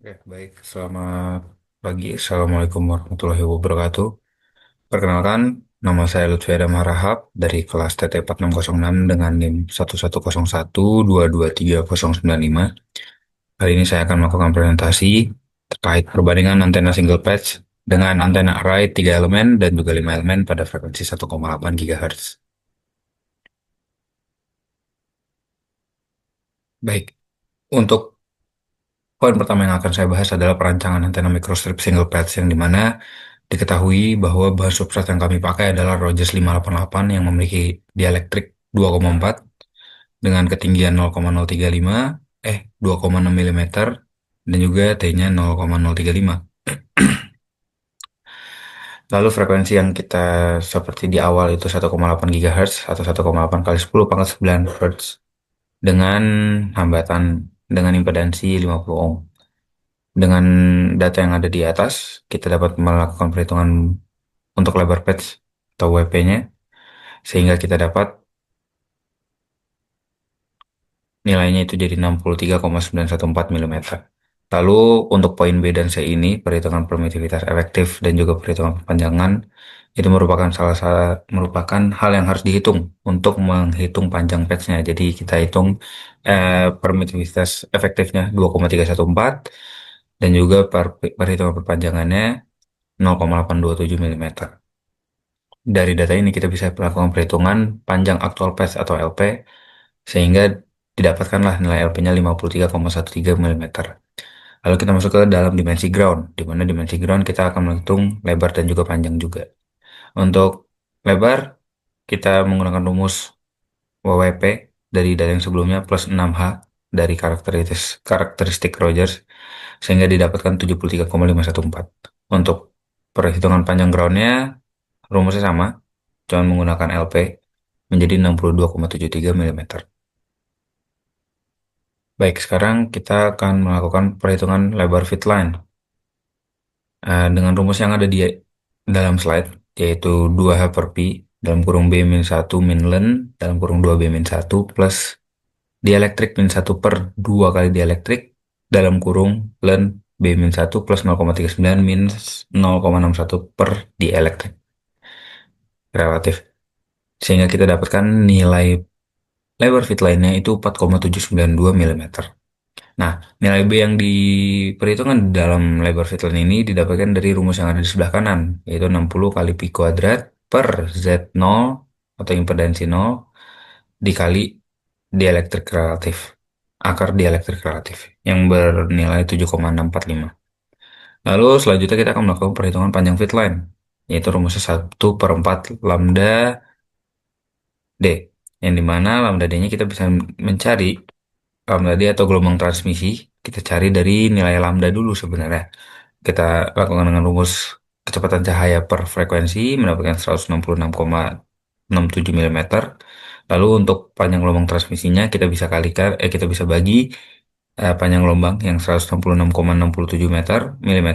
Ya, baik. Selamat pagi. Assalamualaikum warahmatullahi wabarakatuh. Perkenalkan, nama saya Lutfi Adam Harahap dari kelas TT 4606 dengan NIM 110122230095. Kali ini saya akan melakukan presentasi terkait perbandingan antena single patch dengan antena array 3 elemen dan juga 5 elemen pada frekuensi 1,8 GHz. Baik, untuk poin pertama yang akan saya bahas adalah perancangan antena microstrip single patch yang dimana diketahui bahwa bahan substrat yang kami pakai adalah Rogers 588 yang memiliki dielektrik 2,4 dengan ketinggian 0,035 2,6 mm dan juga T-nya 0,035. Lalu frekuensi yang kita seperti di awal itu 1,8 GHz atau 1,8 kali 10 pangkat 9 Hz dengan hambatan dengan impedansi 50 ohm. Dengan data yang ada di atas, kita dapat melakukan perhitungan untuk lebar patch atau WP-nya, sehingga kita dapat nilainya itu jadi 63,914 mm. Lalu untuk poin B dan C ini, perhitungan permitivitas efektif dan juga perhitungan perpanjangan, itu merupakan hal yang harus dihitung untuk menghitung panjang patchnya. Jadi kita hitung permitivitas efektifnya 2,314 dan juga perhitungan perpanjangannya 0,827 mm. Dari data ini kita bisa melakukan perhitungan panjang aktual patch atau LP sehingga didapatkanlah nilai LP-nya 53,13 mm. Lalu kita masuk ke dalam dimensi ground, di mana dimensi ground kita akan menghitung lebar dan juga panjang juga. Untuk lebar, kita menggunakan rumus WWP dari data yang sebelumnya plus 6H dari karakteristik Rogers, sehingga didapatkan 73,514. Untuk perhitungan panjang groundnya, rumusnya sama, cuma menggunakan LP menjadi 62,73 mm. Baik, sekarang kita akan melakukan perhitungan lebar fit line dengan rumus yang ada di dalam slide, yaitu 2H per Pi dalam kurung B-1 min len dalam kurung 2B-1 plus dielektrik min 1 per 2 kali dielektrik dalam kurung len B-1 plus 0,39 minus 0,61 per dielektrik relatif. Sehingga kita dapatkan nilai lebar fit line-nya itu 4,792 mm. Nah, nilai B yang diperhitungkan dalam lebar fit line ini didapatkan dari rumus yang ada di sebelah kanan, yaitu 60 kali pi kuadrat per Z0 atau impedansi 0 dikali dielektrik relatif, akar dielektrik relatif, yang bernilai 7,645. Lalu selanjutnya kita akan melakukan perhitungan panjang fit line, yaitu rumusnya 1 per 4 lambda D, yang dimana lambda D-nya kita bisa mencari lambda D atau gelombang transmisi, kita cari dari nilai lambda dulu sebenarnya. Kita lakukan dengan rumus kecepatan cahaya per frekuensi mendapatkan 166,67 mm. Lalu untuk panjang gelombang transmisinya kita bisa bagi panjang gelombang yang 166,67 mm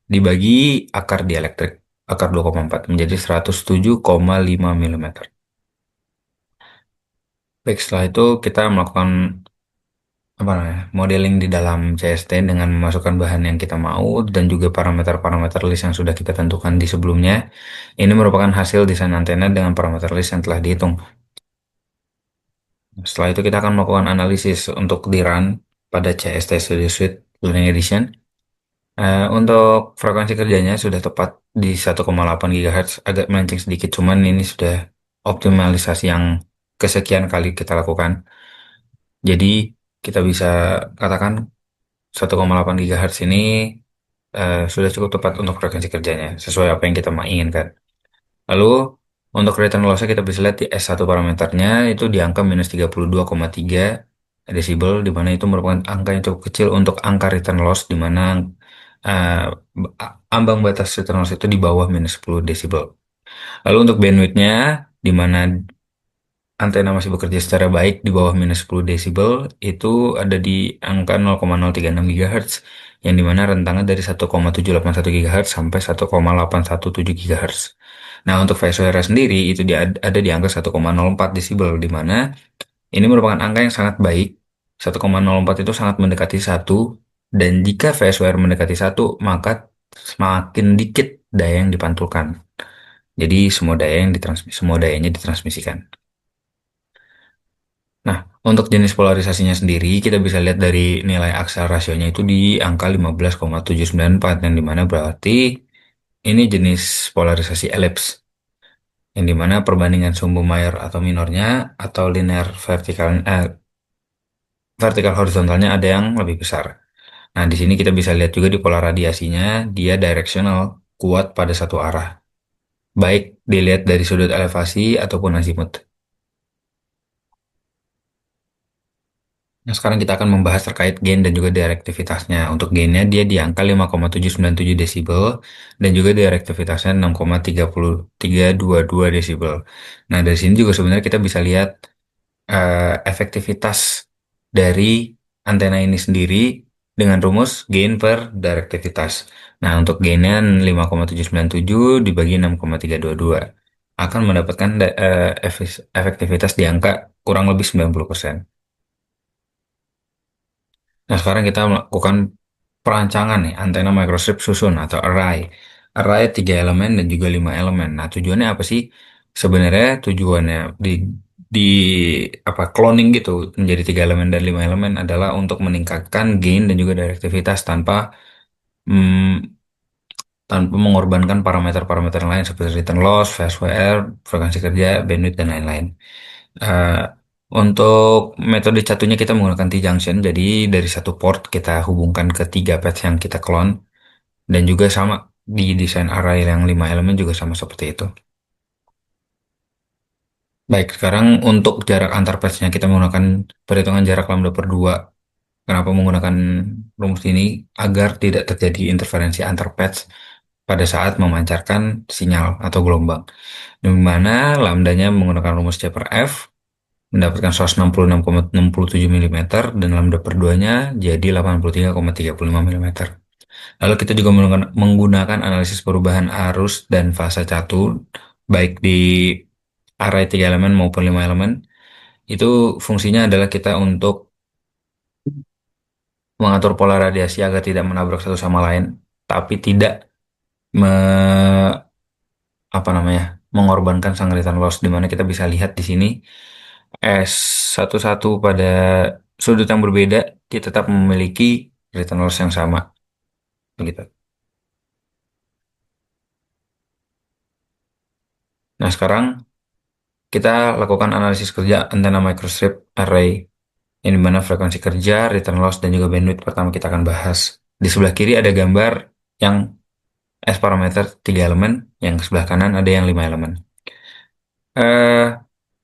dibagi akar dielektrik, akar 2,4 menjadi 107,5 mm. Baik, setelah itu kita melakukan modeling di dalam CST dengan memasukkan bahan yang kita mau dan juga parameter-parameter list yang sudah kita tentukan di sebelumnya. Ini merupakan hasil desain antena dengan parameter list yang telah dihitung. Setelah itu kita akan melakukan analisis untuk di run pada CST Studio Suite Learning Edition. Untuk frekuensi kerjanya sudah tepat di 1,8 GHz, agak melenceng sedikit, cuman ini sudah optimalisasi yang kesekian kali kita lakukan. Jadi kita bisa katakan 1,8 GHz ini sudah cukup tepat untuk frekuensi kerjanya, sesuai apa yang kita mau inginkan. Lalu, untuk return loss kita bisa lihat di S1 parameternya itu di angka minus 32,3 desibel, di mana itu merupakan angka yang cukup kecil untuk angka return loss, di mana eh, ambang batas return loss itu di bawah minus 10 desibel. Lalu untuk bandwidth-nya, di mana antena masih bekerja secara baik di bawah minus 10 desibel itu ada di angka 0,036 GHz yang dimana rentangnya dari 1,781 GHz sampai 1,817 GHz. Nah, untuk phase area sendiri itu ada di angka 1,04 desibel, di mana ini merupakan angka yang sangat baik. 1,04 itu sangat mendekati 1 Dan jika VSWR mendekati satu, maka semakin dikit daya yang dipantulkan. Jadi semua dayanya ditransmisikan. Nah, untuk jenis polarisasinya sendiri, kita bisa lihat dari nilai aksel rasionya itu di angka 15,794, yang dimana berarti ini jenis polarisasi elips, yang dimana perbandingan sumbu mayor atau minornya atau linear vertikal horizontalnya ada yang lebih besar. Nah, di sini kita bisa lihat juga di pola radiasinya, dia directional, kuat pada satu arah, baik dilihat dari sudut elevasi ataupun azimut. Nah, sekarang kita akan membahas terkait gain dan juga direktivitasnya. Untuk gainnya dia di angka 5,797 desibel dan juga direktivitasnya 6,32322 desibel. Nah, dari sini juga sebenarnya kita bisa lihat efektivitas dari antena ini sendiri dengan rumus gain per direktivitas. Nah, untuk gainnya 5,797 dibagi 6,322 akan mendapatkan efektivitas di angka kurang lebih 90%. Nah, sekarang kita melakukan perancangan nih, antena microstrip susun atau array. Array 3 elemen dan juga 5 elemen. Nah, tujuannya apa sih? Sebenarnya tujuannya di apa cloning gitu menjadi 3 elemen dan 5 elemen adalah untuk meningkatkan gain dan juga direktivitas mm, tanpa mengorbankan parameter-parameter lain seperti return loss, VSWR, frekuensi kerja, bandwidth, dan lain-lain. Eh, untuk metode catunya kita menggunakan T-junction, jadi dari satu port kita hubungkan ke 3 patch yang kita clone, dan juga sama di desain array yang 5 elemen juga sama seperti itu. Baik, sekarang untuk jarak antar patchnya kita menggunakan perhitungan jarak lambda per 2. Kenapa menggunakan rumus ini? Agar tidak terjadi interferensi antar patch pada saat memancarkan sinyal atau gelombang. Di mana lambdanya menggunakan rumus C per F mendapatkan 166,67 mm dan lambda per 2-nya jadi 83,35 mm. Lalu kita juga menggunakan analisis perubahan arus dan fase catu baik di array 3 elemen maupun 5 elemen. Itu fungsinya adalah kita untuk mengatur pola radiasi agar tidak menabrak satu sama lain, tapi tidak me, apa namanya mengorbankan sang return loss, di mana kita bisa lihat di sini S11 pada sudut yang berbeda kita tetap memiliki return loss yang sama begitu. Nah, sekarang kita lakukan analisis kerja antena microstrip array, yang dimana frekuensi kerja, return loss, dan juga bandwidth pertama kita akan bahas. Di sebelah kiri ada gambar yang S parameter 3 elemen, yang sebelah kanan ada yang 5 elemen. Eh,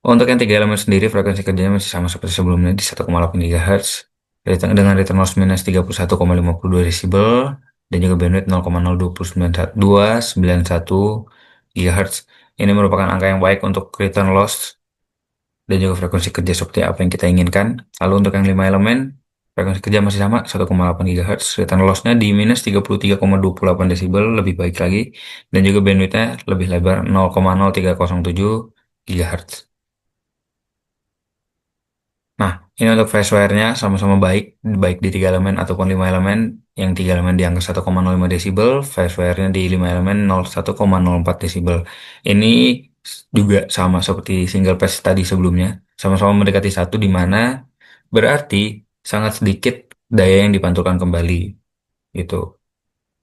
untuk yang 3 elemen sendiri frekuensi kerjanya masih sama seperti sebelumnya di 1,8 GHz dengan return loss minus 31,52 desibel dan juga bandwidth 0,02991 GHz. Ini merupakan angka yang baik untuk return loss dan juga frekuensi kerja seperti apa yang kita inginkan. Lalu untuk yang 5 elemen, frekuensi kerja masih sama 1,8 GHz, return loss-nya di minus 33,28 desibel, lebih baik lagi, dan juga bandwidth-nya lebih lebar 0,0307 GHz. Nah, ini untuk phase wire-nya sama-sama baik, baik di 3 elemen ataupun 5 elemen. Yang 3 elemen di angka 1,05 desibel, phase wire-nya di 5 elemen 1,04 desibel. Ini juga sama seperti single phase tadi sebelumnya, sama-sama mendekati satu, di mana berarti sangat sedikit daya yang dipantulkan kembali gitu.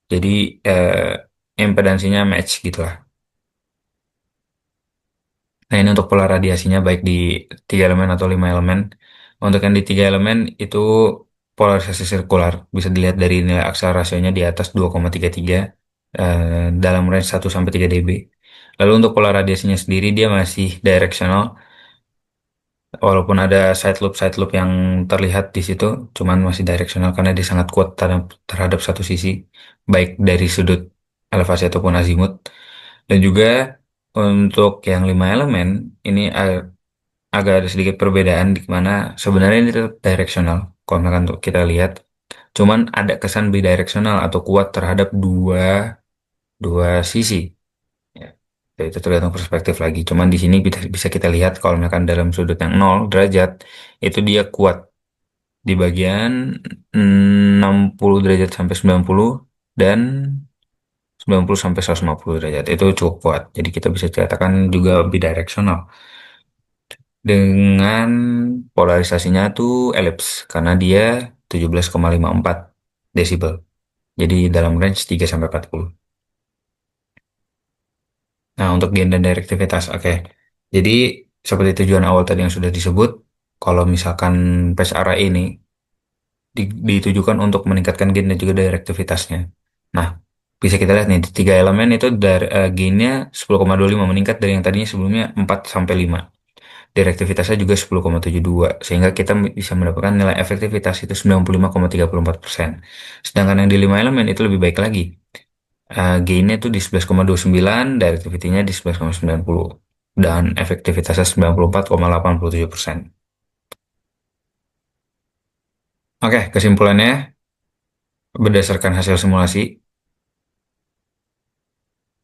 Jadi impedansinya match gitu lah. Nah, ini untuk pola radiasinya baik di 3 elemen atau 5 elemen. Untuk yang di 3 elemen itu polarisasi sirkular. Bisa dilihat dari nilai aksel rasionya di atas 2,33 dalam range 1 sampai 3 dB. Lalu untuk pola radiasinya sendiri dia masih directional. Walaupun ada side loop yang terlihat di situ, cuman masih directional karena dia sangat kuat terhadap satu sisi, baik dari sudut elevasi ataupun azimut. Dan juga untuk yang 5 elemen, ini agak ada sedikit perbedaan di mana sebenarnya ini tetap directional. Kalau misalkan untuk kita lihat, cuman ada kesan bidirectional atau kuat terhadap dua dua sisi. Ya. Ya, itu tergantung perspektif lagi. Cuman di sini bisa kita lihat kalau misalkan dalam sudut yang 0 derajat itu dia kuat di bagian 60 derajat sampai 90 dan 90 sampai 150 derajat. Itu cukup kuat. Jadi kita bisa katakan juga bidirectional. Dengan polarisasinya tuh elips karena dia 17,54 desibel. Jadi dalam range 3 sampai 40. Nah, untuk gain dan direktivitas, oke. Jadi seperti tujuan awal tadi yang sudah disebut, kalau misalkan patch array ini ditujukan untuk meningkatkan gain dan juga direktivitasnya. Nah, bisa kita lihat nih, di tiga elemen itu dari gainnya 10,25 meningkat dari yang tadinya sebelumnya 4 sampai 5. Direktivitasnya juga 10,72 sehingga kita bisa mendapatkan nilai efektivitas itu 95,34%. Sedangkan yang di 5 elemen itu lebih baik lagi. Gainnya itu di 11,29, directivity-nya di 11,90 dan efektivitasnya 94,87%. Oke, kesimpulannya berdasarkan hasil simulasi,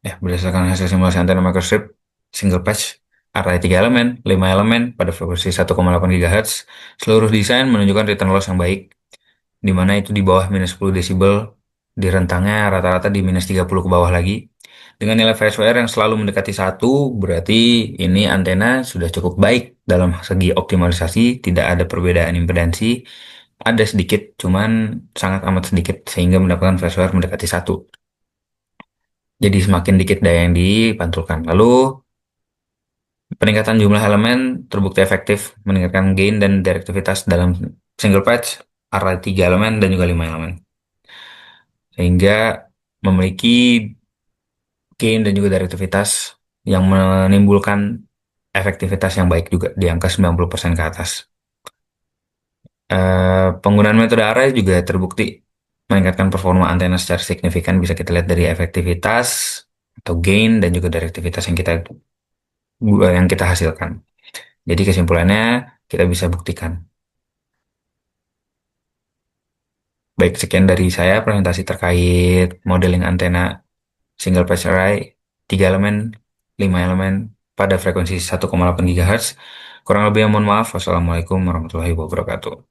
berdasarkan hasil simulasi antena microstrip single patch array 3 elemen, 5 elemen pada frekuensi 1,8 GHz, seluruh desain menunjukkan return loss yang baik, di mana itu di bawah minus 10 desibel, di rentangnya rata-rata di minus 30 ke bawah lagi. Dengan nilai VSWR yang selalu mendekati satu, berarti ini antena sudah cukup baik dalam segi optimalisasi, tidak ada perbedaan impedansi, ada sedikit, cuman sangat amat sedikit, sehingga mendapatkan VSWR mendekati satu. Jadi semakin dikit daya yang dipantulkan. Lalu peningkatan jumlah elemen terbukti efektif meningkatkan gain dan direktivitas dalam single patch, array 3 elemen dan juga 5 elemen. Sehingga memiliki gain dan juga direktivitas yang menimbulkan efektivitas yang baik juga di angka 90% ke atas. Penggunaan metode array juga terbukti meningkatkan performa antena secara signifikan, bisa kita lihat dari efektivitas atau gain dan juga direktivitas yang kita hasilkan. Jadi kesimpulannya kita bisa buktikan. Baik, sekian dari saya presentasi terkait modeling antena single patch array 3 elemen, 5 elemen pada frekuensi 1,8 GHz. Kurang lebih mohon maaf. Wassalamualaikum warahmatullahi wabarakatuh.